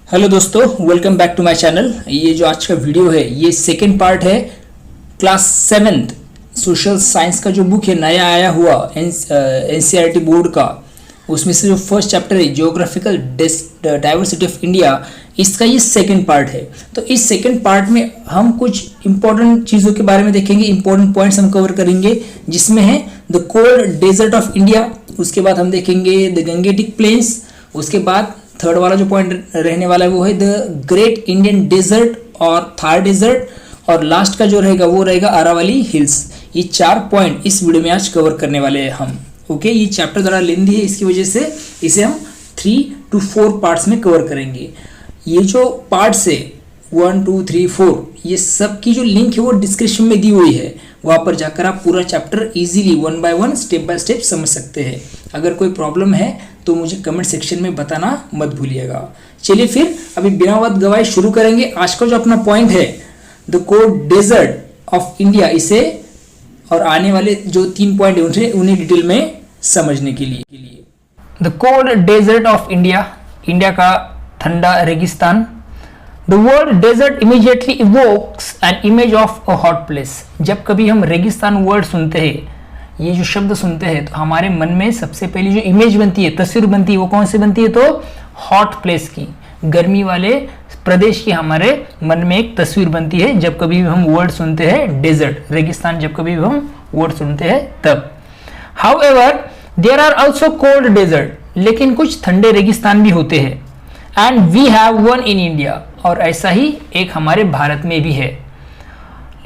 Hello दोस्तों, welcome back to my channel. ये जो आज का वीडियो है ये सेकेंड पार्ट है क्लास 7th सोशल साइंस का जो बुक है नया आया हुआ एनसीईआरटी बोर्ड का, उसमें से जो फर्स्ट चैप्टर है जियोग्राफिकल डाइवर्सिटी ऑफ इंडिया, इसका ये सेकेंड पार्ट है। तो इस सेकेंड पार्ट में हम कुछ इंपॉर्टेंट चीज़ों के बारे में देखेंगे, इंपॉर्टेंट पॉइंट्स हम कवर करेंगे, जिसमें है the cold desert of India, उसके बाद हम देखेंगे द गंगेटिक प्लेन्स, उसके बाद थर्ड वाला जो पॉइंट रहने वाला है वो है द ग्रेट इंडियन डेजर्ट और थार डेजर्ट, और लास्ट का जो रहेगा वो रहेगा अरावली हिल्स। ये 4 पॉइंट इस वीडियो में आज कवर करने वाले हैं हम। ओके, ये चैप्टर ज़रा लेंथी है, इसकी वजह से इसे हम 3 to 4 पार्ट्स में कवर करेंगे। ये जो पार्ट्स है 1 2 3 4, ये सब की जो लिंक है वो डिस्क्रिप्शन में दी हुई है, वहाँ पर जाकर आप पूरा chapter easily 1 by 1 step by step समझ सकते हैं। अगर कोई प्रॉब्लम है तो मुझे कमेंट सेक्शन में बताना मत भूलिएगा। चलिए फिर अभी बिना वक्त गवाए शुरू करेंगे। आज का जो अपना पॉइंट है the cold desert of India, इसे और आने वाले जो 3 पॉइंट है उन्हें डिटेल में समझने के लिए the cold desert of India, India का ठंडा रेगिस्तान। The word desert immediately evokes an image of a hot place. जब कभी हम रेगिस्तान वर्ड सुनते हैं, ये जो शब्द सुनते हैं, तो हमारे मन में सबसे पहली जो इमेज बनती है, तस्वीर बनती है, वो कौन सी बनती है? तो हॉट प्लेस की, गर्मी वाले प्रदेश की हमारे मन में एक तस्वीर बनती है जब कभी भी हम वर्ड सुनते हैं डेजर्ट, रेगिस्तान, जब कभी भी हम वर्ड सुनते हैं तब। However there are also cold desert, लेकिन कुछ ठंडे रेगिस्तान भी होते हैं। And we have one in India, और ऐसा ही एक हमारे भारत में भी है।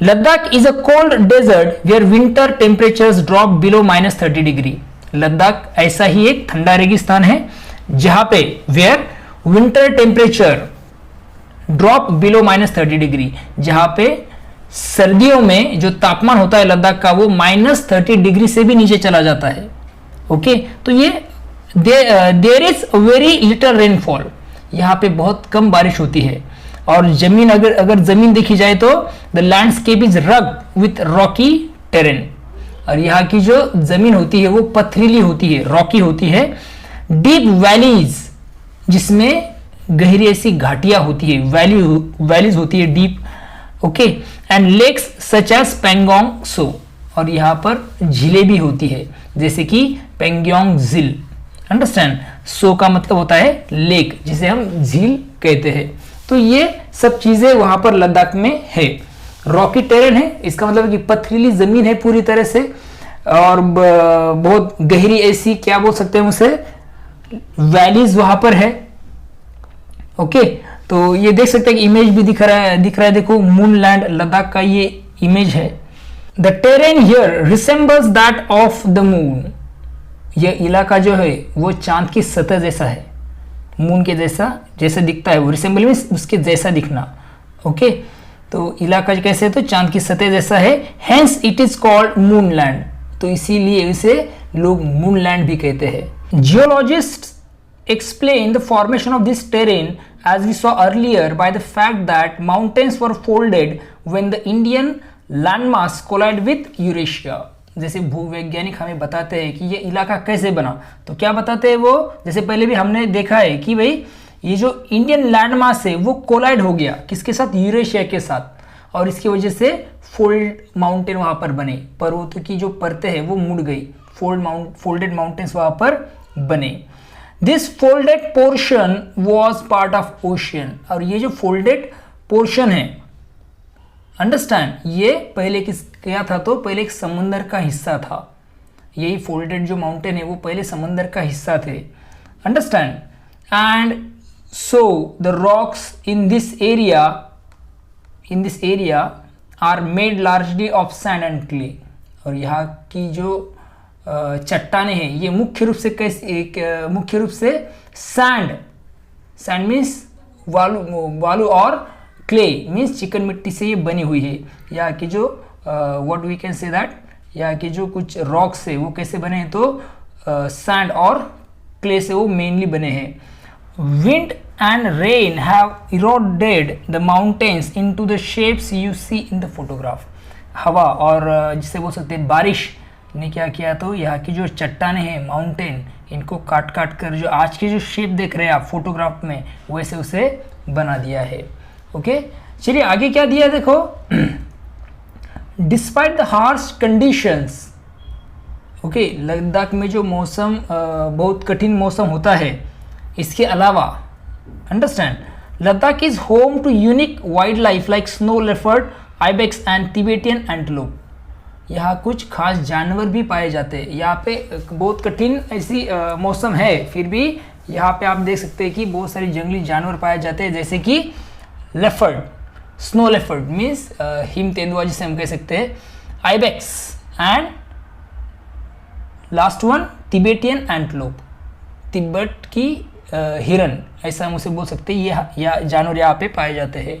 Ladakh is a cold desert where winter temperatures drop below -30 degree. Ladakh ऐसा ही एक ठंडा रेगिस्तान है जहां पे where winter temperature drop below -30 degree, जहां पे सर्दियों में जो तापमान होता है लद्दाख का वो -30 डिग्री से भी नीचे चला जाता है। ओके, तो ये there is very little rainfall, यहाँ पे बहुत कम बारिश होती है। और जमीन अगर जमीन देखी जाए तो the landscape is rugged with Rocky terrain, और यहाँ की जो जमीन होती है वो पथरीली होती है, रॉकी होती है। डीप वैलीज, जिसमें गहरी ऐसी घाटियां होती है, वैलीज होती है deep. Okay, and lakes such as Pangong so, और यहाँ पर झीलें भी होती है जैसे कि पेंगोंग झील। अंडरस्टैंड? सो का मतलब होता है लेक, जिसे हम झील कहते हैं। तो ये सब चीजें वहां पर लद्दाख में है। रॉकी टेरेन है, इसका मतलब कि पथरीली जमीन है पूरी तरह से, और बहुत गहरी ऐसी, क्या बोल सकते हैं उसे, वैलीज वहां पर है। ओके, तो ये देख सकते हैं कि इमेज भी दिख रहा है, देखो मून लैंड लद्दाख का ये इमेज है। The terrain here resembles that of the moon, ये इलाका जो है वो चांद की सतह जैसा है, मून के जैसा दिखता है वो। रिसेंबल मींस उसके जैसा दिखना। ओके, तो इलाका कैसे है? तो चांद की सतह जैसा है। Hence it is called moonland, तो इसीलिए इसे लोग मूनलैंड भी कहते हैं। जियोलॉजिस्ट्स explain the formation of this terrain as we saw earlier by the fact that mountains were folded when the Indian landmass collided with Eurasia। जैसे भूवैज्ञानिक हमें बताते हैं कि ये इलाका कैसे बना, तो क्या बताते हैं वो, जैसे पहले भी हमने देखा है कि भाई ये जो इंडियन लैंड मास है वो कोलाइड हो गया किसके साथ? यूरेशिया के साथ, और इसकी वजह से फोल्ड माउंटेन वहां पर बने, पर्वतों की जो परतें हैं वो मुड़ गई, फोल्डेड माउंटेन्स वहां पर बने। This folded portion was part of ocean, और ये जो फोल्डेड पोर्शन है, अंडरस्टैंड, ये पहले क्या था? तो पहले एक समंदर का हिस्सा था। यही फोल्डेड जो माउंटेन है वो पहले समंदर का हिस्सा थे। Understand? And so the rocks in this area are made largely of sand and clay, और यहाँ की जो चट्टाने हैं ये मुख्य रूप से सैंड मीन्स वालू और क्ले मीन्स चिकन मिट्टी से ये बनी हुई है। यहाँ की जो what we can say that, यहाँ के जो कुछ रॉक्स है वो कैसे बने हैं? तो सैंड और क्ले से वो मेनली बने हैं। Wind and rain have eroded the mountains into the shapes you see in the photograph. हवा और जिसे बोल सकते हैं बारिश ने क्या किया, तो यहाँ की जो चट्टाने हैं, माउंटेन, इनको काट काट कर जो आज की जो शेप देख रहे हैं आप फोटोग्राफ में, वैसे उसे बना दिया है। ओके, चलिए आगे क्या दिया है देखो। Despite the harsh conditions, okay, Ladakh में जो मौसम बहुत कठिन मौसम होता है, इसके अलावा understand, Ladakh is home to unique wild life like snow leopard, ibex and Tibetan antelope. यहाँ कुछ खास जानवर भी पाए जाते हैं। यहाँ पे बहुत कठिन ऐसी मौसम है, फिर भी यहाँ पे आप देख सकते हैं कि बहुत सारे जंगली जानवर पाए जाते हैं, जैसे कि leopard, snow leopard means him तेंदुआ जिसे हम कह सकते हैं, ibex and last one Tibetan antelope, Tibet की हिरन, ऐसा हम उसे बोल सकते हैं। ये जानवर यहाँ पे पाए जाते हैं।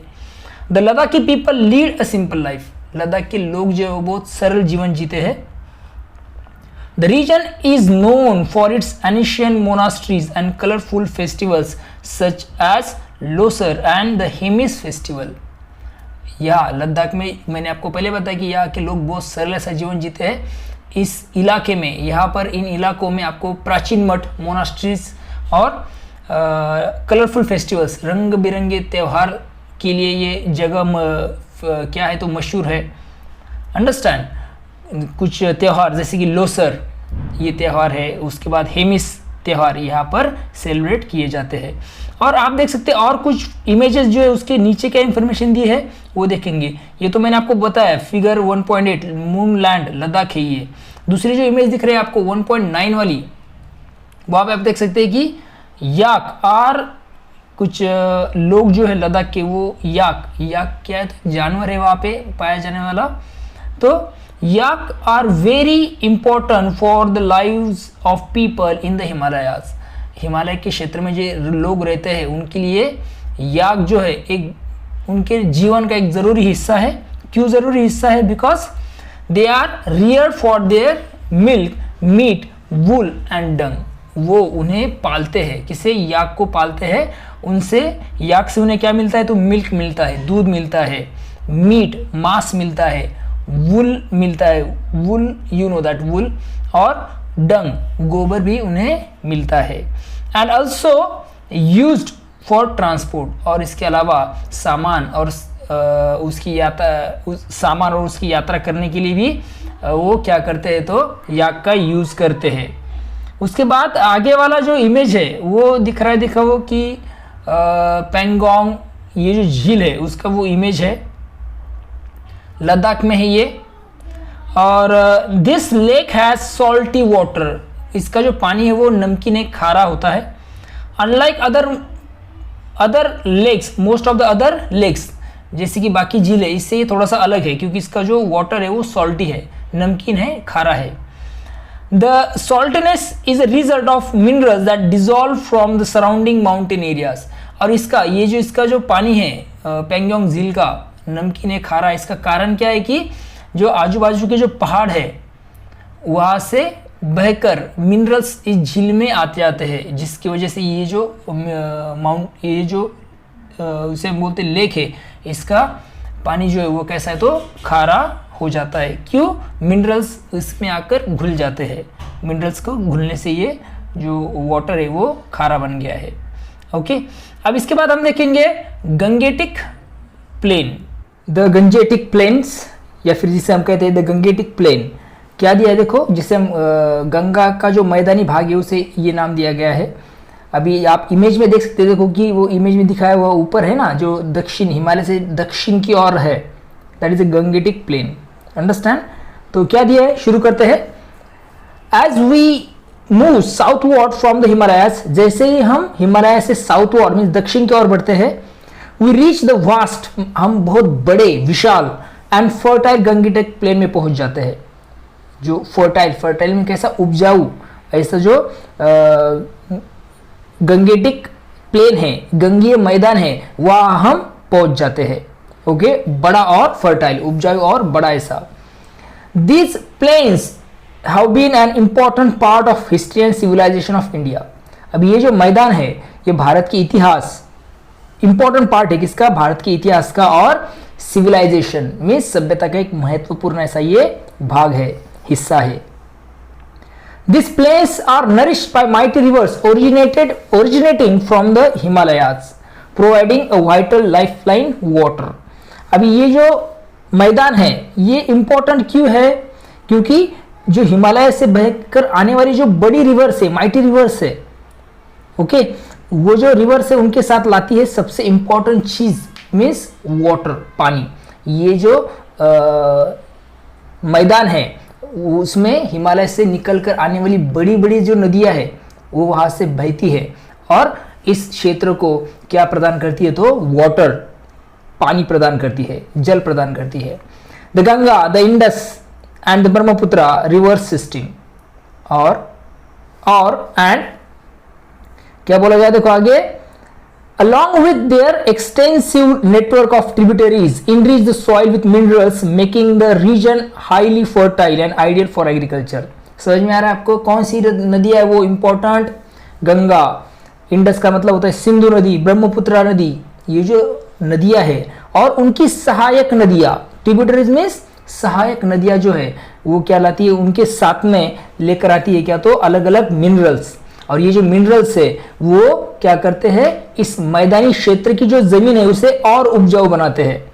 The Ladakhi people lead a simple life, Ladakh के लोग जो है वो बहुत सरल जीवन जीते हैं। The region is known for its ancient monasteries and colourful festivals such as Losar and the Hemis festival. यहाँ लद्दाख में मैंने आपको पहले बताया कि यहाँ के लोग बहुत सरल ऐसा जीवन जीते हैं। इस इलाके में, यहाँ पर इन इलाकों में आपको प्राचीन मठ, मोनास्ट्रीज और कलरफुल फेस्टिवल्स, रंग बिरंगे त्यौहार के लिए ये जगह क्या है तो मशहूर है। अंडरस्टैंड, कुछ त्यौहार जैसे कि लोसर ये त्यौहार है, उसके बाद हेमिस त्यौहार यहाँ पर सेलिब्रेट किए जाते हैं। और आप देख सकते हैं और कुछ इमेजेस जो है उसके नीचे क्या इन्फॉर्मेशन दी है वो देखेंगे। ये तो मैंने आपको बताया, फिगर 1.8 मून लैंड लद्दाख है ये। दूसरी जो इमेज दिख रही है आपको 1.9 वाली, वहाँ पे आप देख सकते हैं कि याक और कुछ लोग जो है लद्दाख के, वो याक क्या है तो जानवर है वहाँ पे पाया जाने वाला। तो yak are very important for the lives of people in the Himalayas. Himalaya के क्षेत्र में जो लोग रहते हैं उनके लिए याक जो है एक उनके जीवन का एक ज़रूरी हिस्सा है। क्यों ज़रूरी हिस्सा है? Because they are reared for their milk, meat, wool and dung. वो उन्हें पालते हैं, किसे? याक को पालते हैं। उनसे, याक से उन्हें क्या मिलता है तो मिल्क मिलता है, दूध मिलता है, मीट मांस मिलता है, वूल मिलता है, वूल यू नो दैट वूल, और डंग गोबर भी उन्हें मिलता है। And also used for transport, और इसके अलावा सामान और उसकी यात्रा करने के लिए भी वो क्या करते हैं तो याक का यूज़ करते हैं। उसके बाद आगे वाला जो इमेज है वो दिख रहा है, दिखाओ कि पेंगोंग ये जो झील है उसका वो इमेज है, लद्दाख में है ये। और this lake has salty water, इसका जो पानी है वो नमकीन है, खारा होता है। Unlike other lakes, most of the other lakes, जैसे कि बाकी झील है, इससे ये थोड़ा सा अलग है क्योंकि इसका जो वाटर है वो सॉल्टी है, नमकीन है, खारा है। The saltiness is a result of minerals that dissolve from the surrounding mountain areas। और इसका जो पानी है पेंगोंग झील का नमकीन है, खारा, इसका कारण क्या है कि जो आजू बाजू के जो पहाड़ है वहाँ से बहकर मिनरल्स इस झील में आते जाते हैं, जिसकी वजह से ये जो उसे बोलते लेक है, इसका पानी जो है वो कैसा है तो खारा हो जाता है। क्यों? मिनरल्स इसमें आकर घुल जाते हैं, मिनरल्स को घुलने से ये जो वाटर है वो खारा बन गया है। ओके, अब इसके बाद हम देखेंगे Gangetic plain, the Gangetic plains, या फिर जिसे हम कहते हैं द गंगेटिक प्लेन। क्या दिया है देखो, जिसे हम गंगा का जो मैदानी भाग है उसे ये नाम दिया गया है। अभी आप इमेज में देख सकते हैं, देखो कि वो इमेज में दिखाया हुआ ऊपर है ना, जो दक्षिण हिमालय से दक्षिण की ओर है, that is a Gangetic plain. Understand? तो क्या दिया है, शुरू करते हैं। As we move southward from the Himalayas, जैसे ही हम हिमालय से साउथवर्ड मीन दक्षिण की ओर बढ़ते हैं, वी रीच द वास्ट, हम बहुत बड़े, विशाल एंड फर्टाइल गंगेटिक प्लेन में पहुंच जाते हैं। जो फर्टाइल में कैसा? उपजाऊ, ऐसा जो गंगेटिक प्लेन है, गंगीय मैदान है, वहां हम पहुंच जाते हैं। ओके, बड़ा और फर्टाइल, उपजाऊ और बड़ा ऐसा। These plains have been an important part of history and civilization of India। अब ये जो मैदान है ये भारत के इतिहास, इंपॉर्टेंट पार्ट है किसका? भारत के इतिहास का, और सिविलाइजेशन में सभ्यता का एक महत्वपूर्ण ऐसा ये भाग है, हिस्सा है। These plains are nourished by mighty rivers originating from the Himalayas, providing a vital lifeline water. अभी ये जो मैदान है ये इंपॉर्टेंट क्यों है? क्योंकि जो हिमालय से बहकर आने वाली जो बड़ी रिवर्स है, माइटी रिवर्स है, ओके, वो जो रिवर्स है उनके साथ लाती है सबसे इंपॉर्टेंट चीज मीन्स वाटर, पानी। ये जो मैदान है उसमें हिमालय से निकलकर आने वाली बड़ी बड़ी जो नदियां है वो वहां से बहती है और इस क्षेत्र को क्या प्रदान करती है? तो वाटर, पानी प्रदान करती है, जल प्रदान करती है। The Ganga, the Indus and the Brahmaputra reverse system और एंड क्या बोला जाए? देखो आगे, along with their extensive network of tributaries enrich the soil with minerals making the region highly fertile and ideal for agriculture. समझ में आ रहा है आपको? कौन सी नदी है वो इंपॉर्टेंट? गंगा, इंडस का मतलब होता है सिंधु नदी, ब्रह्मपुत्र नदी, ये जो नदियां है और उनकी सहायक नदियां, ट्रिब्यूटरीज में सहायक नदियां जो है वो क्या लाती है? उनके साथ में लेकर आती है क्या? तो अलग अलग मिनरल्स। और ये जो मिनरल्स है वो क्या करते हैं? इस मैदानी क्षेत्र की जो जमीन है उसे और उपजाऊ बनाते हैं।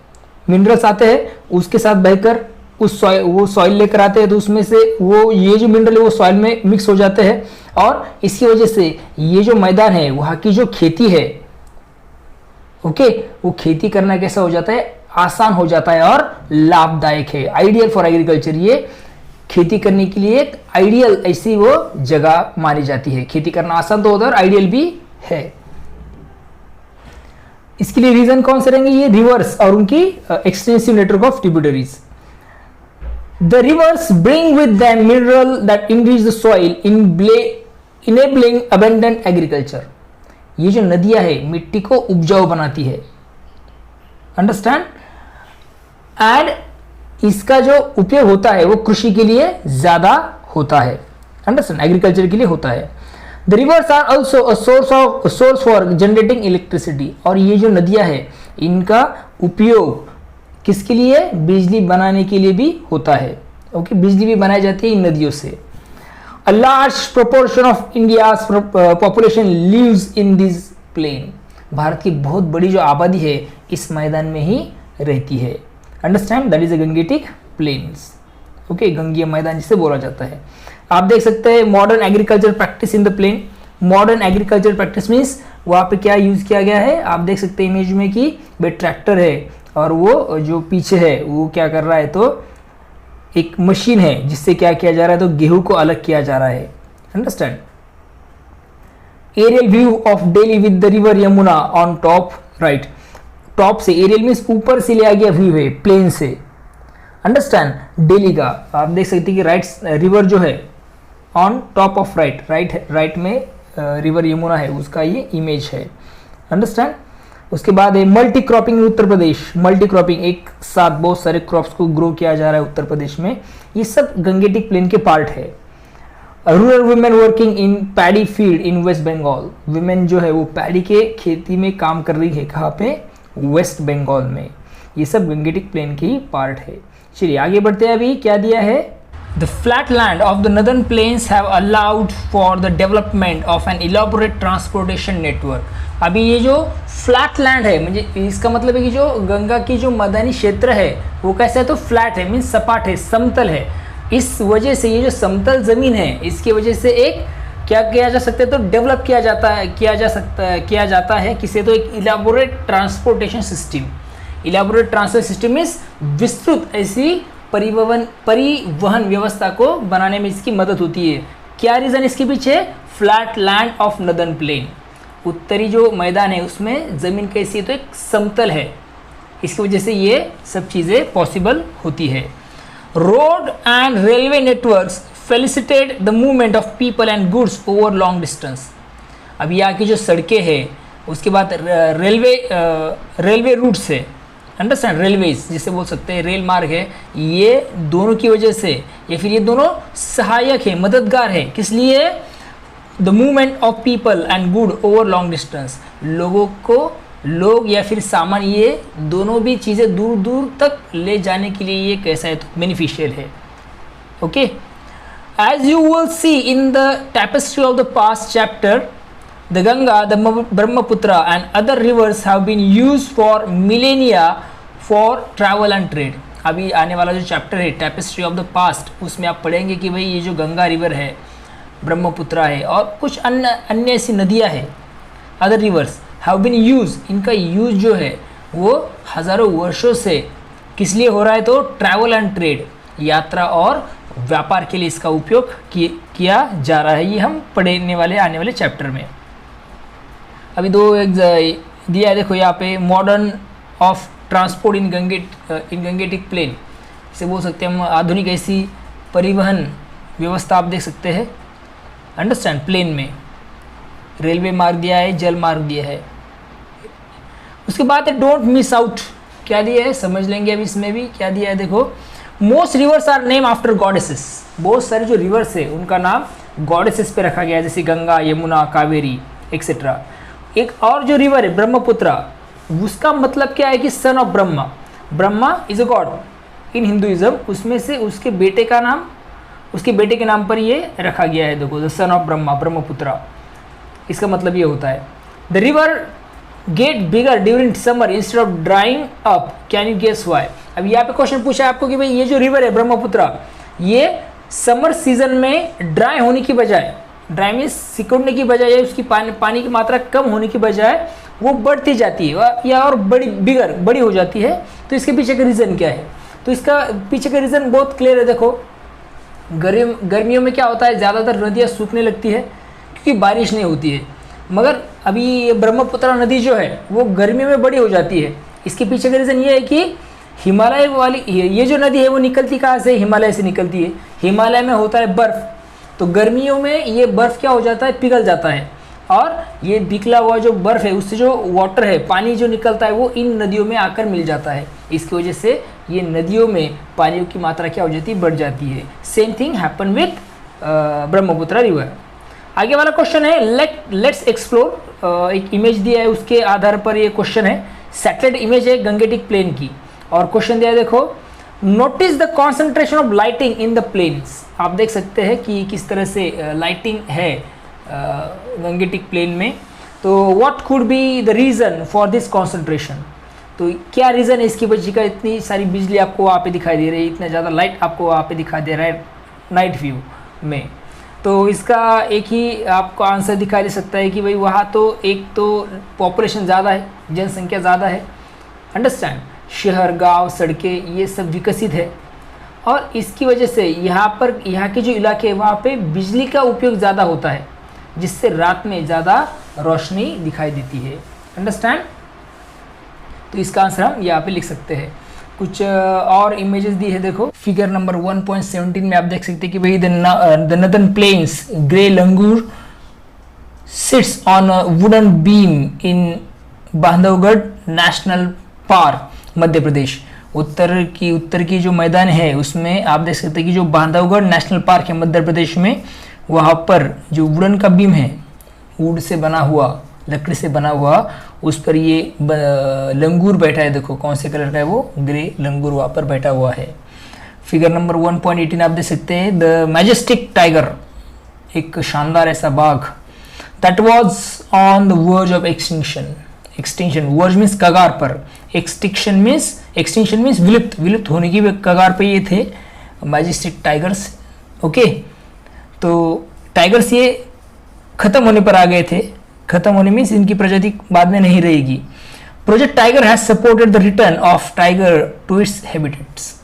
मिनरल्स आते हैं उसके साथ बहकर वो सॉइल लेकर आते हैं, तो उसमें से वो ये जो मिनरल है वो सॉइल में मिक्स हो जाते हैं और इसकी वजह से ये जो मैदान है वहाँ की जो खेती है, ओके, वो खेती करना कैसा हो जाता है? आसान हो जाता है और लाभदायक है। आइडियल फॉर एग्रीकल्चर, ये खेती करने के लिए एक आइडियल ऐसी वो जगह मानी जाती है। खेती करना आसान तो होता है और आइडियल भी है। इसके लिए रीजन कौन से रहेंगे? ये रिवर्स और उनकी extensive network of tributaries. The rivers bring with them mineral that enrich the soil enabling abundant agriculture. ये जो नदियां है मिट्टी को उपजाऊ बनाती है, अंडरस्टैंड, एंड इसका जो उपयोग होता है वो कृषि के लिए ज्यादा होता है, अंडरस्टैंड, एग्रीकल्चर के लिए होता है। The rivers are also a source for generating electricity. और ये जो नदियां है इनका उपयोग किसके लिए? बिजली बनाने के लिए भी होता है, ओके, बिजली भी बनाई जाती है इन नदियों से। A large proportion of India's population lives in this plain. भारत की बहुत बड़ी जो आबादी है इस मैदान में ही रहती है, understand, that is a Gangetic plains, okay, गंगीय मैदान जिसे बोला जाता है। आप देख सकते हैं modern agriculture practice in the plain. Modern agriculture practice means वहाँ पे क्या यूज किया गया है? आप देख सकते हैं इमेज में कि भाई ट्रैक्टर है और वो जो पीछे है वो क्या कर रहा है? तो एक मशीन है जिससे क्या किया जा रहा है? तो गेहूं को अलग किया जा रहा है, understand. Aerial view of Delhi with the river Yamuna on top right. Top से, एरियल मीन्स ऊपर से लिया गया व्यू है प्लेन से, अंडरस्टैंड, दिल्ली का। आप देख सकते हैं कि राइट रिवर जो है ऑन टॉप ऑफ राइट में रिवर यमुना है उसका ये इमेज है, अंडरस्टैंड। उसके बाद है multi cropping Uttar Pradesh. Multi cropping, एक साथ बहुत सारे क्रॉप्स को ग्रो किया जा रहा है उत्तर प्रदेश में। ये सब गंगेटिक प्लेन के पार्ट है। Rural women working in paddy field in West Bengal. Women जो है वो पैडी के खेती में काम कर रही है, कहाँ पे? वेस्ट बंगाल में। ये सब गंगेटिक प्लेन के ही पार्ट है। चलिए आगे बढ़ते हैं। अभी क्या दिया है? The flat land of the northern plains have allowed for the development of an elaborate transportation network. अभी ये जो फ्लैट लैंड है, मुझे इसका मतलब है कि जो गंगा की जो मैदानी क्षेत्र है वो कैसा है? तो फ्लैट है, मीन्स सपाट है, समतल है। इस वजह से ये जो समतल जमीन है इसकी वजह से एक क्या किया जा सकता है? तो डेवलप किया जाता है किसे? तो एक elaborate transportation system. Elaborate transport system means विस्तृत ऐसी परिवहन व्यवस्था को बनाने में इसकी मदद होती है। क्या रीजन इसके पीछे? Flat land of northern plane. उत्तरी जो मैदान है उसमें जमीन कैसी है? तो एक समतल है, इसकी वजह से ये सब चीज़ें पॉसिबल होती है। Road and railway networks facilitate the movement of people and goods over long distance. अब यहाँ की जो सड़कें हैं, उसके बाद रेलवे रूट्स है, अंडरस्टैंड, रेलवेज जिसे बोल सकते हैं, रेल मार्ग है, ये दोनों की वजह से या फिर ये दोनों सहायक है, मददगार है। किस लिए? The movement of people and good over long distance. लोग या फिर सामान, ये दोनों भी चीज़ें दूर दूर तक ले जाने के लिए ये कैसा है? तो बेनिफिशियल है, okay. as you will see in the tapestry of the past chapter, the Ganga, the Brahmaputra and other rivers have been used for millennia for travel and trade. अभी आने वाला जो चैप्टर है टैपेस्ट्री ऑफ द पास्ट, उसमें आप पढ़ेंगे कि भाई ये जो गंगा रिवर है, ब्रह्मपुत्रा है और कुछ अन्य ऐसी नदियाँ हैं, other rivers have been use, इनका यूज जो है वो हज़ारों वर्षों से किस लिए हो रहा है, तो ट्रैवल एंड ट्रेड, यात्रा और व्यापार के लिए इसका उपयोग किया जा रहा है। ये हम पढ़ने वाले आने वाले चैप्टर में। अभी दो एक दिया है देखो यहाँ पे, modern of transport in Gangetic plain, इसे बोल सकते हैं हम आधुनिक ऐसी परिवहन व्यवस्था आप देख सकते हैं, अंडरस्टैंड, प्लेन में रेलवे मार्ग दिया है, जल मार्ग दिया है। उसके बाद है डोंट मिस आउट, क्या दिया है समझ लेंगे अभी इसमें भी क्या दिया है देखो। Most rivers are name after goddesses, बहुत सारे जो रिवर्स है उनका नाम गॉडेसेस पे रखा गया है, जैसे गंगा, यमुना, कावेरी एक्सेट्रा। एक और जो रिवर है ब्रह्मपुत्रा, उसका मतलब क्या है कि सन of Brahma, Brahma is a God in Hinduism, उसमें से उसके बेटे का नाम, उसके बेटे के नाम पर ये रखा गया है देखो, the son of Brahma, Brahmaputra, इसका मतलब ये होता है। The river get bigger during summer instead of drying up, can you guess why. अब यहाँ पे क्वेश्चन पूछा है आपको कि भाई ये जो रिवर है ब्रह्मपुत्रा, ये समर सीजन में ड्राई होने की बजाय, ड्राई में सिकुड़ने की बजाय, उसकी पानी की मात्रा कम होने की बजाय वो बढ़ती जाती है या और बड़ी हो जाती है। तो इसके पीछे का रीज़न क्या है, तो इसका पीछे का रीज़न बहुत क्लियर है देखो। गर्मियों में क्या होता है, ज़्यादातर नदियाँ सूखने लगती है क्योंकि बारिश नहीं होती है, मगर अभी ये ब्रह्मपुत्रा नदी जो है वो गर्मियों में बड़ी हो जाती है। इसके पीछे का रीज़न ये है कि हिमालय वाली ये जो नदी है वो निकलती कहाँ से, हिमालय से निकलती है। हिमालय में होता है बर्फ़, तो गर्मियों में ये बर्फ़ क्या हो जाता है, पिघल जाता है, और ये पिघला हुआ जो बर्फ़ है उससे जो वाटर है, पानी जो निकलता है वो इन नदियों में आकर मिल जाता है। इसकी वजह से ये नदियों में पानी की मात्रा क्या हो जाती है, बढ़ जाती है। Same thing happen with Brahmaputra river. आगे वाला क्वेश्चन है लेट्स एक्सप्लोर, एक इमेज दिया है उसके आधार पर ये क्वेश्चन है, सैटेलाइट इमेज है गंगेटिक प्लेन की, और क्वेश्चन दिया है देखो, notice the concentration of lighting in the plains. आप देख सकते हैं कि किस तरह से लाइटिंग है गंगेटिक प्लेन में। तो what could be the reason for this concentration, तो क्या रीज़न है इसकी वजह का इतनी सारी बिजली आपको वहाँ पे दिखाई दे रही है, इतना ज़्यादा लाइट आपको वहाँ पे दिखाई दे रहा है नाइट व्यू में। तो इसका एक ही आपको आंसर दिखाई दे सकता है कि भाई वहाँ तो एक तो पॉपुलेशन ज़्यादा है, जनसंख्या ज़्यादा है, अंडरस्टैंड, शहर, गांव, सड़कें ये सब विकसित है, और इसकी वजह से यहाँ के जो इलाके हैं वहाँ पे बिजली का उपयोग ज़्यादा होता है, जिससे रात में ज़्यादा रोशनी दिखाई देती है, अंडरस्टैंड। तो इसका आंसर हम यहाँ पे लिख सकते हैं। कुछ और इमेजेस दी है देखो, फिगर नंबर 1.17 में आप देख सकते हैं कि भाई the northern plains grey langur sits on wooden beam in Bandhavgarh national park Madhya Pradesh. उत्तर की जो मैदान है उसमें आप देख सकते हैं कि जो बांधवगढ़ नेशनल पार्क है मध्य प्रदेश में, वहाँ पर जो वुडन का बीम है, वुड से बना हुआ, लकड़ी से बना हुआ, उस पर ये लंगूर बैठा है देखो, कौन से कलर का है वो, ग्रे लंगूर वहाँ पर बैठा हुआ है। फिगर नंबर 1.18 आप देख सकते हैं, द मैजेस्टिक टाइगर, एक शानदार ऐसा बाघ, that was on the verge of extinction, verge means कगार पर, एक्सटिंक्शन मीन्स विलुप्त होने की कगार पे ये थे मैजेस्टिक टाइगर्स, ओके। तो टाइगर्स ये खत्म होने पर आ गए थे, खत्म होने मीन्स इनकी प्रजाति बाद में नहीं रहेगी। Project Tiger has supported the return of tiger to its habitats,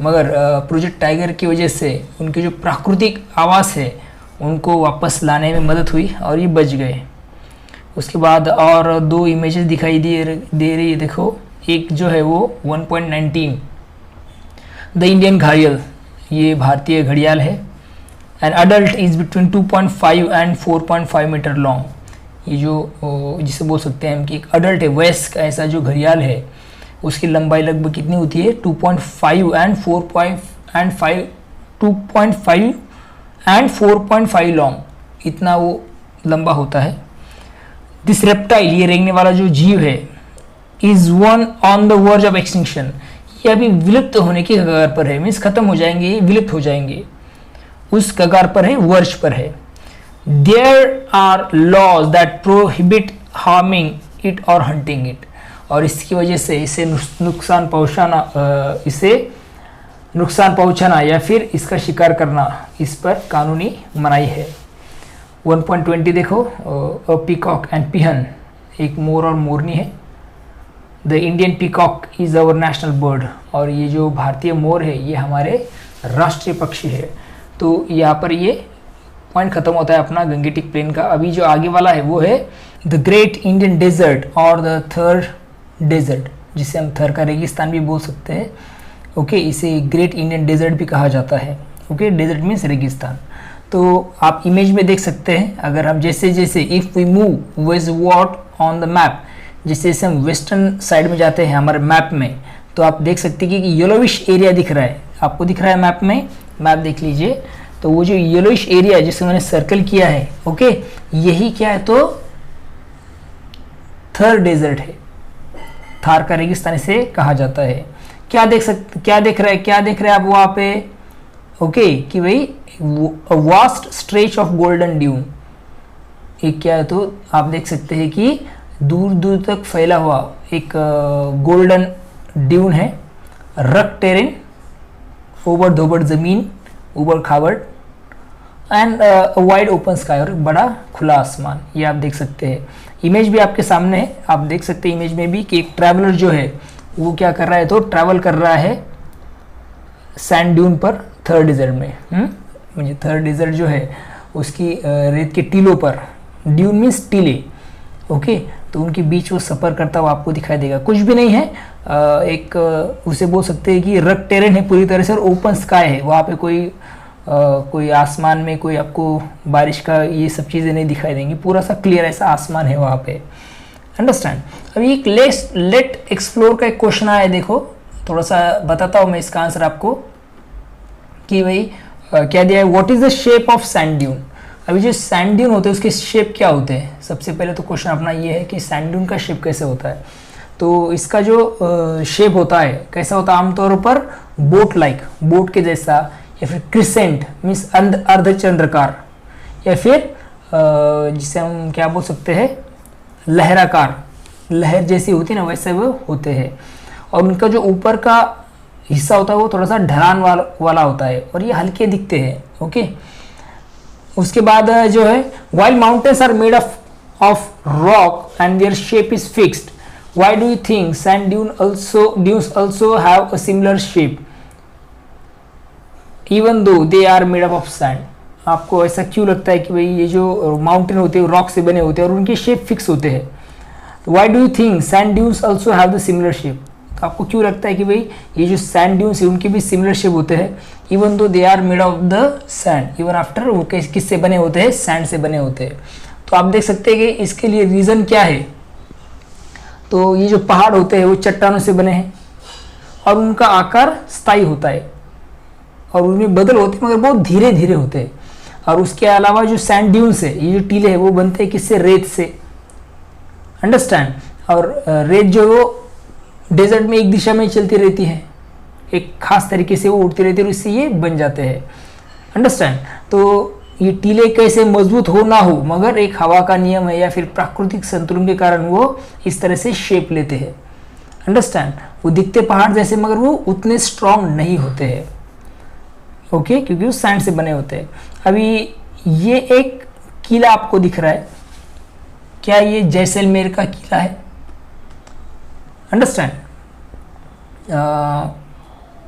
मगर प्रोजेक्ट टाइगर की वजह से उनके जो प्राकृतिक आवास है उनको वापस लाने में मदद हुई और ये बच गए। उसके बाद और दो इमेजेस दिखाई दे रही है देखो, एक जो है वो 1.19 द इंडियन घड़ियाल, ये भारतीय घड़ियाल है, an adult is between 2.5 and 4.5 metre long. ये जो जिसे बोल सकते हैं हम कि एक अडल्ट है, वयस्क ऐसा जो घड़ियाल है, उसकी लंबाई लगभग कितनी होती है, 2.5 एंड 4.5 लॉन्ग, इतना वो लंबा होता है। दिस रेप्टाइल, ये रेंगने वाला जो जीव है, is one on the verge of extinction, ये अभी विलुप्त होने की कगार पर है, मीन्स खत्म हो जाएंगे, विलुप्त हो जाएंगे। उस कगार पर है, वर्ष पर है। There are laws that prohibit harming it और हंटिंग इट, और इसकी वजह से इसे नुकसान पहुंचाना या फिर इसका शिकार करना, इस पर कानूनी मनाही है। 1.20 देखो, अ पीकॉक एंड पिहन, एक मोर और मोरनी है। The Indian peacock is our national bird, और ये जो भारतीय मोर है ये हमारे राष्ट्रीय पक्षी है। तो यहाँ पर ये पॉइंट खत्म होता है अपना गंगेटिक प्लेन का। अभी जो आगे वाला है वो है द ग्रेट इंडियन डेजर्ट और द थर डेजर्ट, जिसे हम थर का रेगिस्तान भी बोल सकते हैं। ओके, इसे ग्रेट इंडियन डेजर्ट भी कहा जाता है। ओके, डेजर्ट मीन्स रेगिस्तान। तो आप इमेज में देख सकते हैं, अगर हम जैसे जैसे if we move westward on the map, जैसे जैसे हम वेस्टर्न साइड में जाते हैं हमारे मैप में, तो आप देख सकते हैं कि येलोविश एरिया दिख रहा है, आपको दिख रहा है मैप में, मैप देख लीजिए। तो वो जो येलोइश एरिया है जिसे मैंने सर्कल किया है, ओके, यही क्या है, तो थर डेजर्ट है, थार का रेगिस्तान इसे कहा जाता है। क्या देख रहे हैं आप वहां पे, ओके, कि भाई vast stretch of golden dune, एक क्या है, तो आप देख सकते हैं कि दूर दूर तक फैला हुआ एक गोल्डन ड्यून है। रक टेरेन, ओबड़ धोबड़ जमीन, उबड़ खाबड़, एंड वाइड ओपन स्काई, और बड़ा खुला आसमान, ये आप देख सकते हैं। इमेज भी आपके सामने है, आप देख सकते हैं इमेज में भी कि एक ट्रैवलर जो है वो क्या कर रहा है, तो ट्रैवल कर रहा है सैंड ड्यून पर थर्ड डेजर्ट में। मुझे थर्ड डेजर्ट जो है उसकी रेत के टीलों पर, ड्यून मीन्स टीले, ओके, तो उनके बीच वो सफ़र करता हुआ आपको दिखाई देगा। कुछ भी नहीं है, एक उसे बोल सकते हैं कि रक टेरेन है पूरी तरह से, और ओपन स्काई है, वहाँ पे कोई आसमान में कोई आपको बारिश का ये सब चीज़ें नहीं दिखाई देंगी, पूरा सा क्लियर ऐसा आसमान है वहाँ पे। अंडरस्टैंड। अभी एक लेट एक्सप्लोर का एक क्वेश्चन आया है, देखो थोड़ा सा बताता हूँ मैं इसका आंसर आपको, कि भाई क्या दिया है, what is the shape of sand dune. अभी जो सैंड ड्यून होते हैं उसके शेप क्या होते हैं। सबसे पहले तो क्वेश्चन अपना ये है कि सैंड ड्यून का शेप कैसे होता है। तो इसका जो शेप होता है कैसा होता है, आमतौर पर बोट लाइक, बोट के जैसा, या फिर क्रिसेंट मीन्स अर्धचंद्रकार, या फिर जिसे हम क्या बोल सकते हैं, लहराकार, लहर जैसी होती है ना, वैसे वो होते हैं। और उनका जो ऊपर का हिस्सा होता है वो थोड़ा सा ढलान वाला होता है, और ये हल्के दिखते हैं। ओके, उसके बाद जो है, while mountains are made of rock and their shape is fixed, why do you think sand dunes also have a similar shape even though they are made up of sand. आपको ऐसा क्यों लगता है कि भाई ये जो माउंटेन होते हैं रॉक से बने होते हैं और उनके शेप फिक्स होते हैं। Why do you think sand dunes also have the similar shape. तो आपको क्यों लगता है कि भाई ये जो सैंड ड्यून्स है उनके भी सिमिलर शेप होते हैं, even though they are made of the sand, even after वो किससे बने होते हैं, सैंड से बने होते हैं। तो आप देख सकते हैं कि इसके लिए रीज़न क्या है। तो ये जो पहाड़ होते हैं वो चट्टानों से बने हैं, और उनका आकार स्थायी होता है, और उनमें बदल होते हैं मगर बहुत धीरे धीरे होते हैं। और उसके अलावा जो सैंड ड्यून्स है, ये जो टीले हैं वो बनते हैं किससे, रेत से। अंडरस्टैंड। और रेत जो वो डेजर्ट में एक दिशा में चलती रहती है, एक खास तरीके से वो उड़ती रहती है, और इससे ये बन जाते हैं। अंडरस्टैंड। तो ये टीले कैसे मजबूत हो ना हो, मगर एक हवा का नियम है या फिर प्राकृतिक संतुलन के कारण वो इस तरह से शेप लेते हैं। अंडरस्टैंड। वो दिखते पहाड़ जैसे मगर वो उतने स्ट्रांग नहीं होते हैं। ओके, क्योंकि वो सैंड से बने होते हैं। अभी ये एक किला आपको दिख रहा है, क्या ये जैसलमेर का किला है। Understand.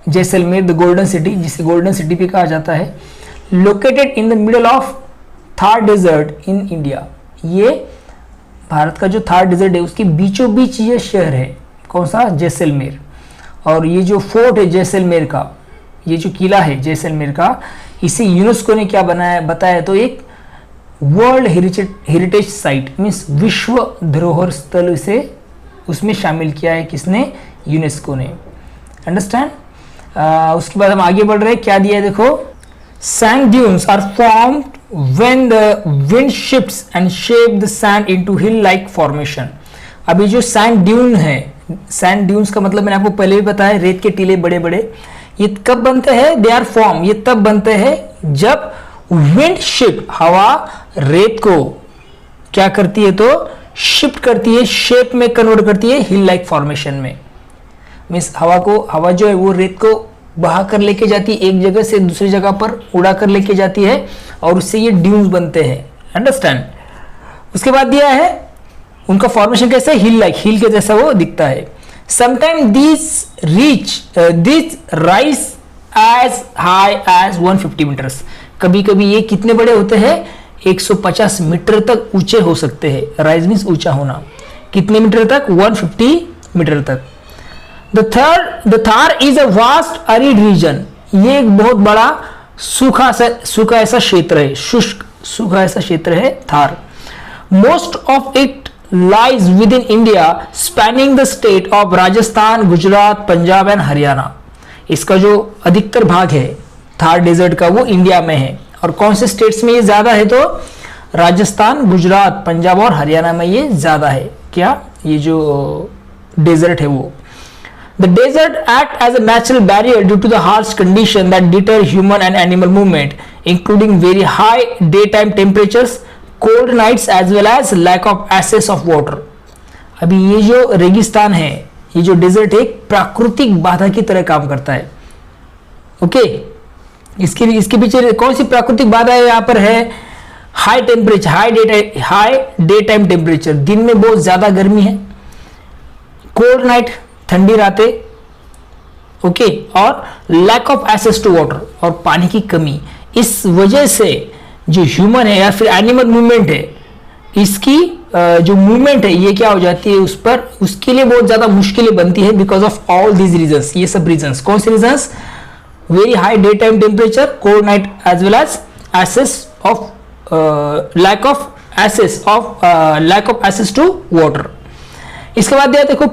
Jaisalmer the golden city, जिसे गोल्डन सिटी भी कहा जाता है, located in the middle of Thar desert in India. ये भारत का जो थार डेजर्ट है उसके बीचों बीच ये शहर है। कौन सा, जैसलमेर। और ये जो फोर्ट है जैसलमेर का, ये जो किला है जैसलमेर का, इसे यूनेस्को ने क्या बनाया बताया, तो एक वर्ल्ड हेरिटेज साइट मीन्स विश्व धरोहर स्थल इसे उसमें शामिल किया है, किसने, यूनेस्को ने। अंडरस्टैंड। उसके बाद हम आगे बढ़ रहे हैं, क्या दिया है देखो, sand dunes are formed when the wind shifts and shape the sand into hill like formation. अभी जो सैंड ड्यून है, सैंड ड्यून्स का मतलब मैंने आपको पहले भी बताया, रेत के टीले बड़े बड़े, ये कब बनते हैं, दे आर फॉर्म, ये तब बनते हैं जब विंड शिफ्ट, हवा रेत को क्या करती है तो शिफ्ट करती है, शेप में कन्वर्ट करती है हिल लाइक फॉर्मेशन में। मीन्स हवा जो है वो रेत को बहा कर लेके जाती है, एक जगह से दूसरी जगह पर उड़ा कर लेके जाती है और उससे ये ड्यून्स बनते हैं। अंडरस्टैंड। उसके बाद दिया है उनका फॉर्मेशन कैसा है, हिल लाइक, हिल के जैसा वो दिखता है। Sometime this rise as high as 150 metres, कभी कभी ये कितने बड़े होते हैं, 150 मीटर तक ऊंचे हो सकते हैं। राइज मीन्स ऊंचा होना, कितने मीटर तक, 150 मीटर तक। The Thar is a vast arid region, ये एक बहुत बड़ा सूखा ऐसा क्षेत्र है, शुष्क सूखा ऐसा क्षेत्र है Thar. Most of it lies within India, spanning the state of Rajasthan, Gujarat, Punjab and Haryana. इसका जो अधिकतर भाग है थार डेजर्ट का वो इंडिया में है। और कौन से स्टेट्स में ये ज्यादा है तो राजस्थान, गुजरात, पंजाब और हरियाणा में ये ज्यादा है। क्या ये जो डेजर्ट है वो। The desert act as a natural barrier due to the harsh condition that deter human and animal movement, including very high daytime temperatures, cold nights as well as lack of access of water. अभी ये जो रेगिस्तान है, ये जो desert एक प्राकृतिक बाधा की तरह काम करता है। ओके, इसके पीछे कौन सी प्राकृतिक बाधा है, यहाँ पर है high temperature, high day time temperature, दिन में बहुत ज्यादा गर्मी है, कोल्ड नाइट, ठंडी रातें, ओके, और lack of access to water, और पानी की कमी। इस वजह से जो ह्यूमन है या फिर एनिमल मूवमेंट है, इसकी जो मूवमेंट है ये क्या हो जाती है, उसके लिए बहुत ज्यादा मुश्किलें बनती है because of all these reasons. ये सब रीजंस कौन से reasons, very high day time temperature, cold night as well as lack of access to water. इसके बाद देखो,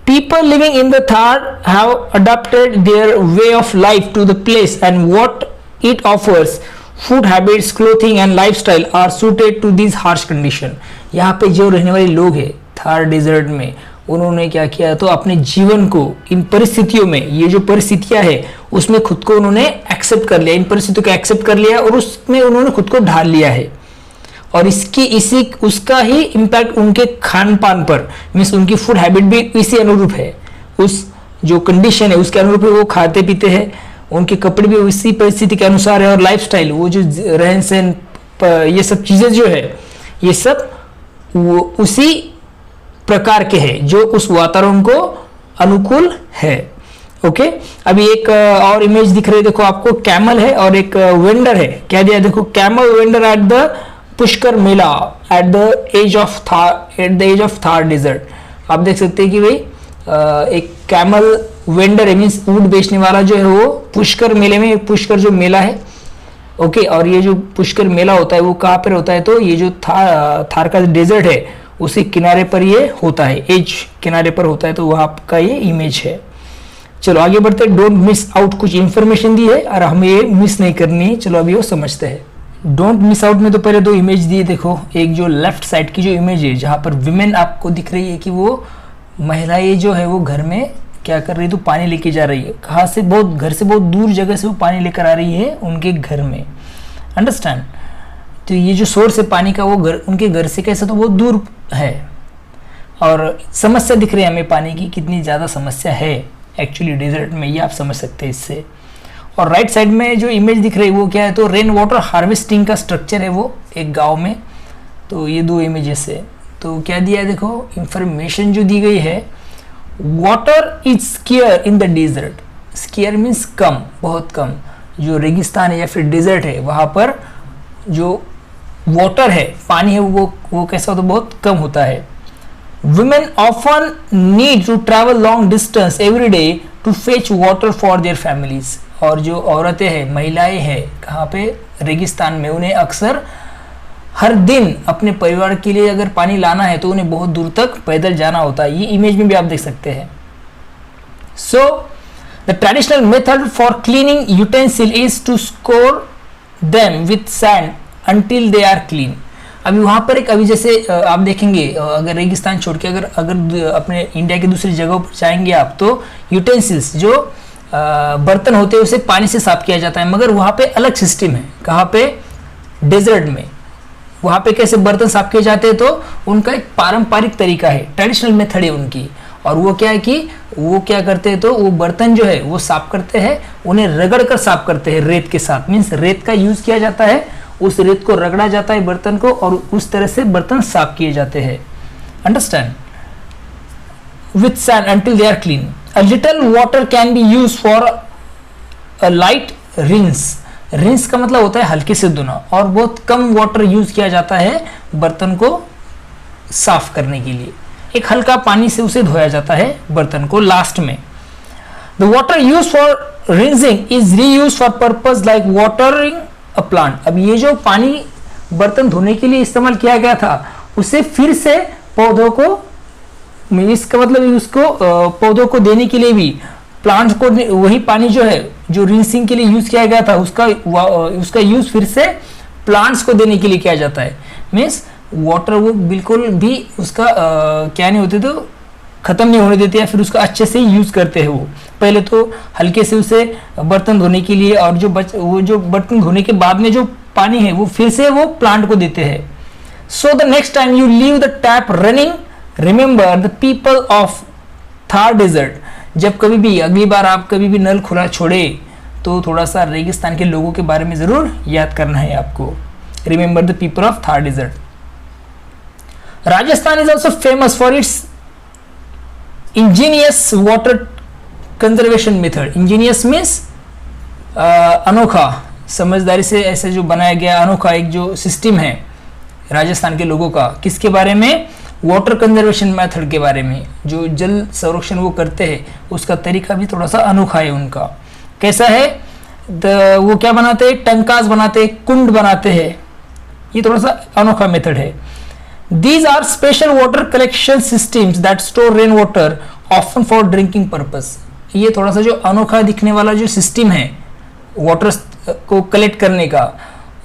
people living in the Thar have adapted their way of life to the place and what it offers. Food habits, clothing and lifestyle are suited to these harsh condition. यहाँ पे जो रहने वाले लोग हैं थार डेजर्ट में, उन्होंने क्या किया तो अपने जीवन को इन परिस्थितियों में, ये जो परिस्थितियां है उसमें खुद को उन्होंने एक्सेप्ट कर लिया, इन परिस्थितियों को एक्सेप्ट कर लिया और उसमें उन्होंने खुद को ढाल लिया है। और उसका ही इम्पैक्ट उनके खान पान पर, मीन्स उनकी फूड हैबिट भी इसी अनुरूप है, उस जो कंडीशन है उसके अनुरूप वो खाते पीते हैं, उनके कपड़े भी उसी परिस्थिति के अनुसार है, और लाइफस्टाइल, वो जो रहन सहन, ये सब चीजें जो है ये सब वो उसी प्रकार के हैं जो उस वातावरण को अनुकूल है। ओके, अभी एक और इमेज दिख रही है, देखो आपको, कैमल है और एक वेंडर है। क्या दिया, देखो, camel vendor at the Pushkar Mela at the edge of Thar desert. आप देख सकते हैं कि भाई एक कैमल वेंडर है, मीन्स ऊंट बेचने वाला जो है वो पुष्कर मेले में, पुष्कर जो मेला है, ओके, और ये जो पुष्कर मेला होता है वो कहाँ पर होता है तो ये जो थार का डेजर्ट है उसी किनारे पर ये होता है, एज किनारे पर होता है, तो वहाँ का ये इमेज है। चलो आगे बढ़ते हैं। डोंट मिस आउट, कुछ इंफॉर्मेशन दी है और हमें ये मिस नहीं करनी है। चलो अभी वो समझते हैं। डोंट मिस आउट में तो पहले दो इमेज दिए, देखो, एक जो लेफ्ट साइड की जो इमेज है जहाँ पर विमेन आपको दिख रही है कि वो महिलाएं जो है वो घर में क्या कर रही है तो पानी लेके जा रही है। कहाँ से, बहुत घर से बहुत दूर जगह से वो पानी लेकर आ रही है उनके घर में। अंडरस्टैंड। तो ये जो सोर्स है पानी का वो उनके घर से कैसे तो बहुत दूर है, और समस्या दिख रही है हमें पानी की, कितनी ज़्यादा समस्या है एक्चुअली डेजर्ट में, ये आप समझ सकते हैं इससे। और राइट साइड में जो इमेज दिख रही है वो क्या है तो रेन वाटर हार्वेस्टिंग का स्ट्रक्चर है वो एक गांव में। तो ये दो इमेजेस है। तो क्या दिया है, देखो, इंफॉर्मेशन जो दी गई है, water is scarce in the desert. Scarce means कम, बहुत कम। जो रेगिस्तान है या फिर डेजर्ट है वहाँ पर जो वाटर है, पानी है, वो कैसा होता है, बहुत कम होता है। Women often need to travel long distance every day to fetch water for their families. और जो औरतें हैं, महिलाएं हैं, कहाँ पे, रेगिस्तान में, उन्हें अक्सर हर दिन अपने परिवार के लिए अगर पानी लाना है तो उन्हें बहुत दूर तक पैदल जाना होता है। ये इमेज में भी आप देख सकते हैं। So the traditional method for cleaning utensil is to score them with sand until they are clean. अभी वहाँ पर अभी जैसे आप देखेंगे, अगर रेगिस्तान छोड़ के अगर अपने इंडिया की दूसरी जगहों पर जाएंगे आप, तो यूटेंसिल्स जो बर्तन होते हैं उसे पानी से साफ किया जाता है, मगर वहाँ पे अलग सिस्टम है। कहाँ पे? डेजर्ट में। वहाँ पे कैसे बर्तन साफ किए जाते हैं? तो उनका एक पारंपरिक तरीका है, ट्रेडिशनल मेथड है उनकी। और वो क्या है कि वो क्या करते हैं, तो वो बर्तन जो है वो साफ करते हैं, उन्हें रगड़ कर साफ करते हैं रेत के साथ। मीन्स रेत का यूज किया जाता है, उस रेत को रगड़ा जाता है बर्तन को, और उस तरह से बर्तन साफ किए जाते हैं। Understand? With sand until they are clean. A little water can be use for a light rinse. Rinse का मतलब होता है हल्के से धोना, और बहुत कम वाटर यूज किया जाता है बर्तन को साफ करने के लिए। एक हल्का पानी से उसे धोया जाता है बर्तन को लास्ट में। The water use for rinsing is reuse for purpose like watering a plant. अब ये जो पानी बर्तन धोने के लिए इस्तेमाल किया गया था, उसे फिर से पौधों को, इसका मतलब उसको पौधों को देने के लिए भी, प्लांट को वही पानी जो है जो रिंसिंग के लिए यूज किया गया था, उसका यूज फिर से प्लांट्स को देने के लिए किया जाता है। मीन्स वाटर वो बिल्कुल भी उसका क्या नहीं होते, तो खत्म नहीं होने देते, या फिर उसका अच्छे से यूज करते हैं। वो पहले तो हल्के से उसे बर्तन धोने के लिए, और वो जो बर्तन धोने के बाद में जो पानी है वो फिर से वो प्लांट को देते हैं। So the next time you leave the tap running, remember the people of Thar desert. जब कभी भी, अगली बार आप कभी भी नल खुला छोड़े, तो थोड़ा सा रेगिस्तान के लोगों के बारे में जरूर याद करना है आपको। Remember the people of Thar desert. Rajasthan is also famous for its ingenious water conservation method. Ingenious means अनोखा, समझदारी से ऐसे जो बनाया गया अनोखा एक जो सिस्टम है राजस्थान के लोगों का। किसके बारे में? वाटर कंजर्वेशन मेथड के बारे में। जो जल संरक्षण वो करते हैं, उसका तरीका भी थोड़ा सा अनोखा है उनका। कैसा है? वो क्या बनाते हैं? टंकास बनाते हैं, कुंड बनाते हैं। ये थोड़ा सा अनोखा मेथड है। These are special water collection systems that store rainwater, often for drinking purpose. ये थोड़ा सा जो अनोखा दिखने वाला जो सिस्टम है वाटर को कलेक्ट करने का,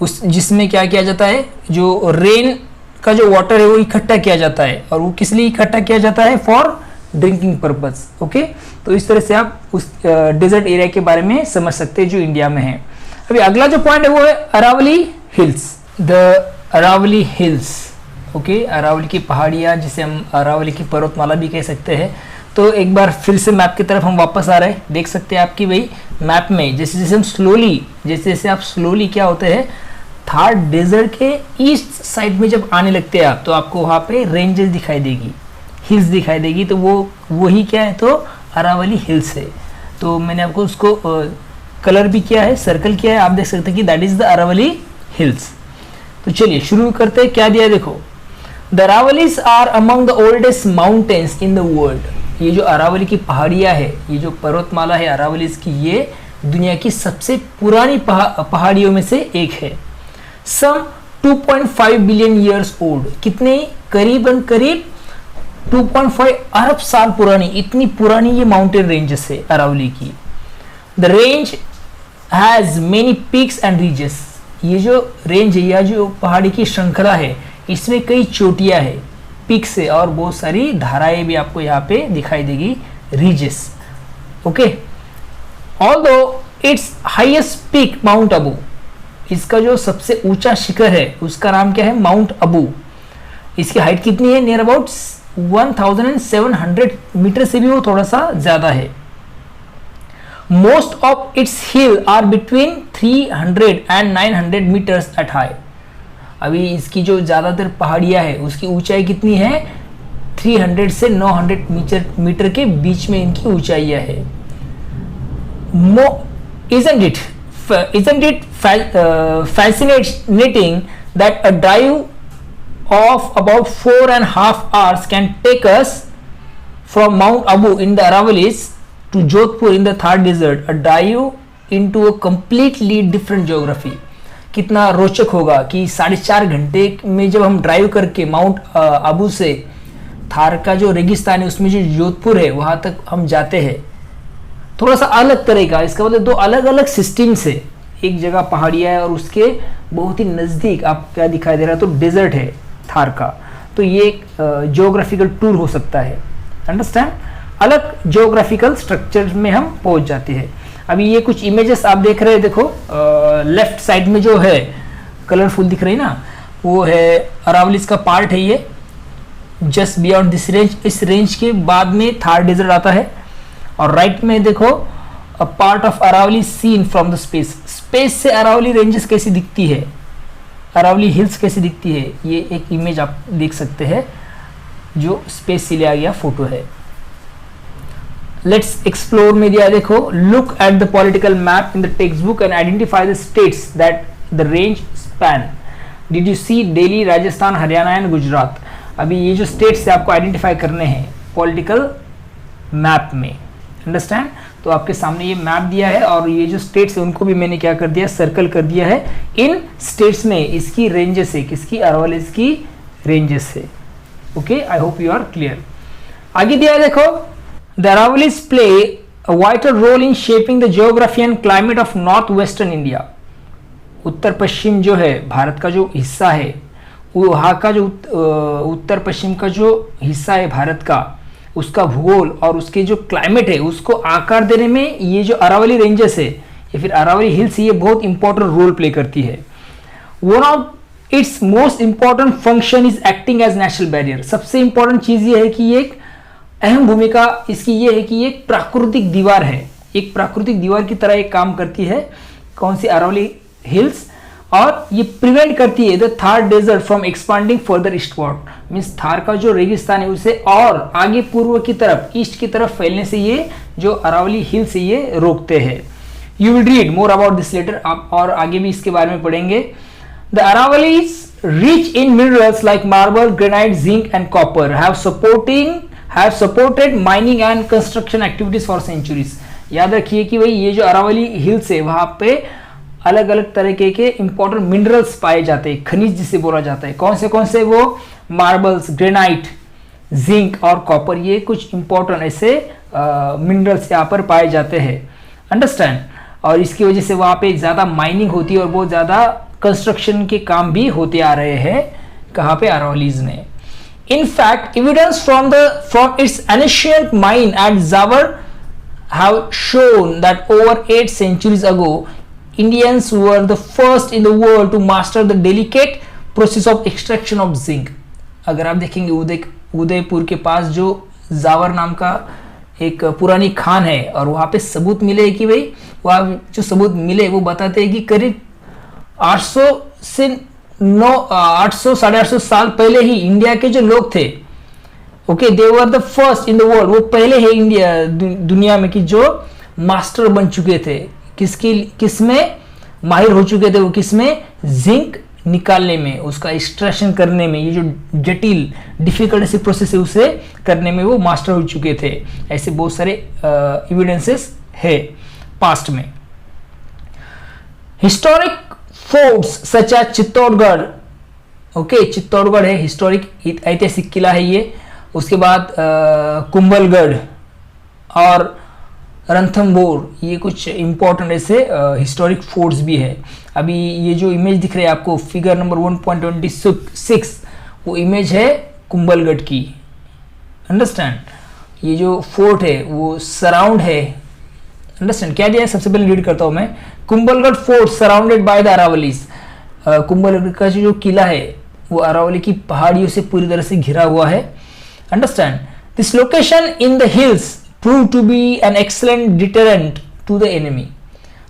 उस जिसमें क्या किया जाता है, जो रेन का जो वाटर है वो इकट्ठा किया जाता है, और वो किस लिए इकट्ठा किया जाता है? For drinking purpose. ओके, तो इस तरह से आप उस डेजर्ट एरिया के बारे में समझ सकते हैं जो इंडिया में है। अभी अगला जो पॉइंट है वो है Aravalli hills. The Aravalli hills, okay, Aravalli की पहाड़ियाँ, जिसे हम अरावली की पर्वतमाला भी कह सकते हैं। तो एक बार फिर से मैप की तरफ हम वापस आ रहे हैं। देख सकते हैं आपकी भाई मैप में, जैसे जैसे हम जैसे जैसे आप स्लोली क्या होते हैं, थार डेजर्ट के ईस्ट साइड में जब आने लगते हैं आप, तो आपको वहाँ पे रेंजेस दिखाई देगी, हिल्स दिखाई देगी। तो वही क्या है, तो अरावली हिल्स है। तो मैंने आपको उसको कलर भी किया है, सर्कल किया है, आप देख सकते हैं कि that is the Aravalli hills. तो चलिए शुरू करते हैं। क्या दिया देखो, the Aravallis are among the oldest mountains in the world. ये जो अरावली की पहाड़ियाँ है, ये जो पर्वतमाला है अरावलीज की, ये दुनिया की सबसे पुरानी पहाड़ियों में से एक है। सम 2.5 बिलियन ईयर्स ओल्ड। कितने? करीबन करीब 2.5 अरब साल पुरानी, इतनी पुरानी ये माउंटेन रेंजेस है अरावली की। The range has many peaks and ridges. ये जो रेंज है या जो पहाड़ी की श्रृंखला है, इसमें कई चोटियां है, पीक्स है, और बहुत सारी धाराएं भी आपको यहाँ पे दिखाई देगी, ridges. Okay, although it's highest peak mount Abu. इसका जो सबसे ऊंचा शिखर है उसका नाम क्या है? माउंट अबू। इसकी हाइट कितनी है? नियर अबाउट 1700 मीटर से भी वो थोड़ा सा ज्यादा है। Most of its hill are between 300 and 900 metres at high. अभी इसकी जो ज्यादातर पहाड़ियां है उसकी ऊंचाई कितनी है? 300 से 900 मीटर के बीच में इनकी ऊंचाइयां है। Isn't it fascinating that a drive of about 4.5 hours can take us from Mount Abu in the Aravallis to Jodhpur in the Thar Desert, a drive into a completely different geography. कितना रोचक होगा कि 4.5 घंटे में जब हम drive करके mount Abu से थार का जो रेगिस्तान है उसमें जो जोधपुर है वहां तक हम जाते हैं। थोड़ा सा अलग तरह का, इसका मतलब दो अलग अलग सिस्टम से, एक जगह पहाड़ियाँ है और उसके बहुत ही नज़दीक आप क्या दिखाई दे रहा है, तो डेजर्ट है थार का। तो ये एक जियोग्राफिकल टूर हो सकता है। अंडरस्टैंड? अलग जियोग्राफिकल स्ट्रक्चर में हम पहुंच जाते हैं। अभी ये कुछ इमेजेस आप देख रहे हैं, देखो लेफ्ट साइड में जो है कलरफुल दिख रही है ना, वो है अरावलीज का पार्ट है ये, जस्ट बियॉन्ड दिस रेंज। इस रेंज के बाद में थार डेजर्ट आता है। और राइट में देखो a part of Aravalli seen from the space. Space से अरावली रेंजेस कैसी दिखती है, अरावली हिल्स कैसी दिखती है, ये एक इमेज आप देख सकते हैं जो स्पेस से लिया गया फोटो है। लेट्स एक्सप्लोर में दिया, देखो look at the political map in the text book and identify the states that the range span. Did you see Delhi, Rajasthan, Haryana and Gujarat. अभी ये जो स्टेट्स है आपको आइडेंटिफाई करने हैं पॉलिटिकल मैप में, अंडरस्टैंड। तो आपके सामने ये मैप दिया है और ये जो स्टेट्स है उनको भी मैंने क्या कर दिया, सर्कल कर दिया है। इन स्टेट्स में इसकी रेंजेस है, किसकी, अरावलीज की रेंजेस है। Okay, I hope you are clear. आगे दिया है देखो, the Aravallis play a vital role in shaping the geography and climate of north western India. उत्तर पश्चिम जो है भारत का जो हिस्सा है, वहाँ का जो उत्तर पश्चिम का जो हिस्सा है भारत का, उसका भूगोल और उसके जो क्लाइमेट है उसको आकार देने में ये जो अरावली रेंजेस है या फिर अरावली हिल्स, ये बहुत इंपॉर्टेंट रोल प्ले करती है। One of its most important function is acting as natural barrier. सबसे इंपॉर्टेंट चीज ये है कि ये एक अहम भूमिका इसकी ये है कि ये एक प्राकृतिक दीवार है, एक प्राकृतिक दीवार की तरह एक काम करती है। कौन सी, अरावली हिल्स। और ये प्रिवेंट करती है the Thar desert from expanding further eastward. Means Thar का जो रेगिस्तान है उसे और आगे पूर्व की तरफ, ईस्ट की तरफ फैलने से ये जो अरावली हिल्स है ये रोकते हैं। You will read more about this later, आप और आगे भी इसके बारे में पढ़ेंगे। The Aravallis rich in minerals like marble, granite, zinc and copper have supported mining and construction activities for centuries. याद रखिए कि भाई ये जो अरावली हिल्स है वहां पे अलग अलग तरीके के इंपॉर्टेंट मिनरल्स पाए जाते हैं, खनिज जिसे बोला जाता है। कौन से वो मार्बल्स, ग्रेनाइट, जिंक और कॉपर, ये कुछ इंपॉर्टेंट ऐसे मिनरल्स यहाँ पर पाए जाते हैं, अंडरस्टैंड। और इसकी वजह से वहाँ पे ज़्यादा माइनिंग होती है और बहुत ज़्यादा कंस्ट्रक्शन के काम भी होते आ रहे हैं कहाँ पे, अरावलीज में। In fact evidence from its ancient mine at Zawar have shown that over 8 centuries ago Indians were the first in the world to master the delicate process of extraction of zinc। अगर आप देखेंगे उदयपुर के पास जो जावर नाम का एक पुरानी खान है और वहाँ पे सबूत मिले कि भाई वहाँ जो सबूत मिले वो बताते हैं कि करीब 800 से 800 साढ़े 800 साल पहले ही इंडिया के जो लोग थे, okay, they were the first in the world, वो पहले है इंडिया दुनिया में कि जो मास्टर बन चुके थे, किसमें माहिर हो चुके थे, वो किसमें, जिंक निकालने में, उसका एक्सट्रैक्शन करने में, ये जो जटिल डिफिकल्ट ऐसी प्रोसेस है उसे करने में वो मास्टर हो चुके थे। ऐसे बहुत सारे एविडेंसेस है पास्ट में। Historic forts such as Chittorgarh, okay, Chittorgarh है हिस्टोरिक ऐतिहासिक किला है ये। उसके बाद कुंभलगढ़ और रणथंभौर, ये कुछ इंपॉर्टेंट ऐसे हिस्टोरिक फोर्ट्स भी है। अभी ये जो इमेज दिख रही है आपको फिगर नंबर 1.26, वो इमेज है कुंभलगढ़ की, अंडरस्टैंड। ये जो फोर्ट है वो सराउंड है, अंडरस्टैंड। क्या दिया है, सबसे पहले रीड करता हूँ मैं। Kumbhalgarh fort surrounded by the Aravallis. Kumbhalgarh का जो किला है वो अरावली की पहाड़ियों से पूरी तरह से घिरा हुआ है, understand. This location in the hills proved to be an excellent deterrent to the enemy।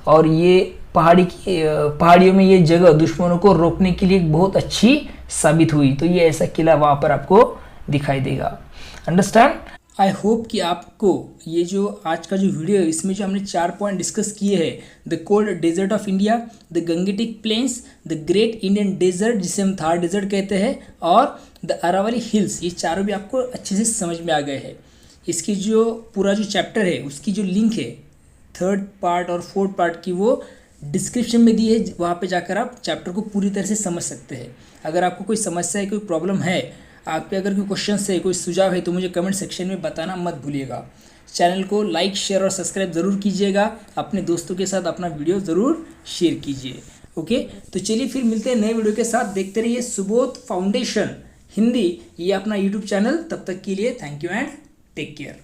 और ये पहाड़ियों में ये जगह दुश्मनों को रोकने के लिए बहुत अच्छी साबित हुई। तो ये ऐसा किला वहाँ पर आपको दिखाई देगा, अंडरस्टैंड। आई होप कि आपको ये जो आज का जो वीडियो है इसमें जो हमने 4 पॉइंट डिस्कस किए हैं, the cold desert of India, the Gangetic plains, the great Indian desert जिसे हम थार डेजर्ट कहते हैं, और द अरावली हिल्स, ये चारों भी आपको अच्छे से समझ में आ गए हैं। इसकी जो पूरा जो चैप्टर है उसकी जो लिंक है 3rd पार्ट और 4th पार्ट की, वो डिस्क्रिप्शन में दी है, वहाँ पे जाकर आप चैप्टर को पूरी तरह से समझ सकते हैं। अगर आपको कोई समस्या है, कोई प्रॉब्लम है, आप पे अगर कोई क्वेश्चन है, कोई सुझाव है, तो मुझे कमेंट सेक्शन में बताना मत भूलिएगा। चैनल को लाइक, शेयर और सब्सक्राइब ज़रूर कीजिएगा। अपने दोस्तों के साथ अपना वीडियो ज़रूर शेयर कीजिए। ओके, तो चलिए फिर मिलते हैं नए वीडियो के साथ। देखते रहिए सुबोध फाउंडेशन हिंदी, ये अपना यूट्यूब चैनल। तब तक के लिए thank you and take care.